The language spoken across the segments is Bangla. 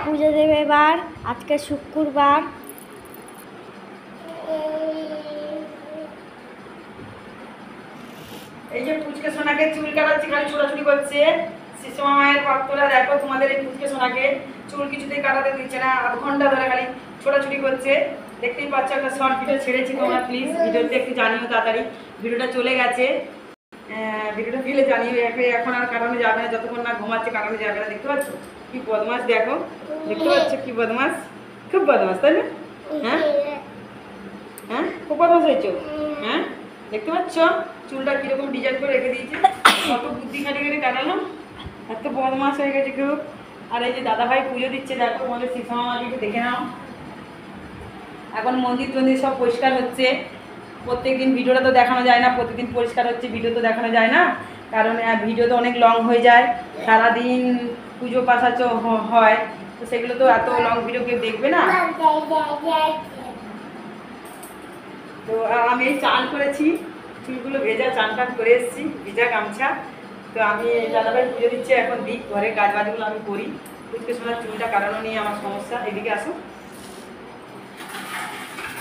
পুজো দেবে এবার। আজকে শুক্রবার। এই যে পুচকে সোনাকে চুল কাটাচ্ছি, খালি ছোটাছুটি করছে। শিশু মায়ের ভক্তরা দেখো তোমাদের এই পুচকে সোনাকে চুল কিছুতেই কাটাতে দিচ্ছে না, আধ ঘন্টা ধরে খালি ছোটাছুটি করছে। দেখতেই পাচ্ছ, একটা শর্ট ভিডিও ছেড়েছি, তোমরা প্লিজ ভিডিওতে একটু জানিও তাড়াতাড়ি। ভিডিওটা চলে গেছে, ভিডিওটা ফেলে জানিও। এখন আর কাটানো যাবে না, যতক্ষণ না ঘুমাচ্ছে কাটানো যাবে না। দেখতে পাচ্ছ কি বদমাস, দেখো দেখতে পাচ্ছ কি বদমাস, খুব বদমাস তাই না? হ্যাঁ হ্যাঁ, খুব বদমাস হয়েছো। হ্যাঁ দেখতে পাচ্ছ চুলটা কিরকম ডিজাইন করে রেখে দিয়েছে, কত বুদ্ধি খাটি করে কাটালাম, এত বদমাস হয়ে গেছে খুব। আর এই যে দাদাভাই পুজো দিচ্ছে, দেখো তোমাদের শিশু মামাকে একটু দেখে নাও। এখন মন্দির টন্দির সব পরিষ্কার হচ্ছে। প্রত্যেকদিন ভিডিওটা তো দেখানো যায় না, প্রতিদিন পরিষ্কার হচ্ছে, ভিডিও তো দেখানো যায় না, কারণ ভিডিও তো অনেক লং হয়ে যায়। সারাদিন পুজো পাশাচ হয়, তো সেগুলো তো এত লং ভিডিও কেউ দেখবে না। তো আমি এই চান করেছি, চুলগুলো ভেজা, চান টান করে এসেছি, ভেজা গামছা। তো আমি দাদাভাই পুজো দিচ্ছে, এখন দিক ঘরের কাজ বাজগুলো আমি করি। পুজকে শোনার চুলটা কাটানো নিয়ে আমার সমস্যা। এদিকে আসো,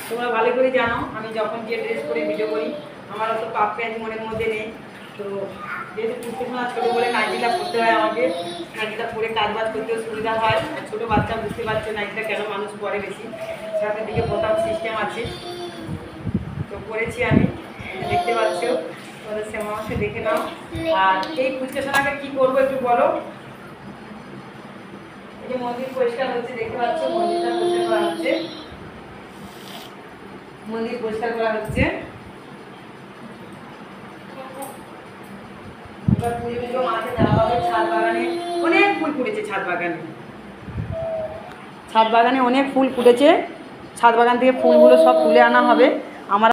তোমরা ভালো করে জানো আমি যখন যে ড্রেস পরে ভিডিও করি আমার অত পাপ প্যান্ট মনের মধ্যে নেই। তো যেহেতু পুজকে শোনা ছোটো বলে নাইটিটা পরতে হয় আমাকে, নাইটিটা পরে কাজ বাজ করতেও সুবিধা হয়। আর ছোটো বাচ্চা বুঝতে পারছো নাইটিটা কেন মানুষ পরে বেশি, সামনের দিকে বোতাম সিস্টেম আছে, তো করেছি আমি, দেখতে পাচ্ছ। তোমাদের শ্যামাকে দেখে নাও। আর এই পুজকে শোনাকে কী করবো একটু বলো। এই যে মন্দির পরিষ্কার হচ্ছে, দেখতে পাচ্ছ মন্দিরটা পরিষ্কার করা হচ্ছে, মন্দির পরিষ্কার করা হচ্ছে। এবার পুজো মাঝে দেওয়া হবে। ছাদ বাগানে অনেক ফুল ফুটেছে, ছাদ বাগানে অনেক ফুল ফুটেছে। ছাদ বাগান থেকে ফুলগুলো সব তুলে আনা হবে।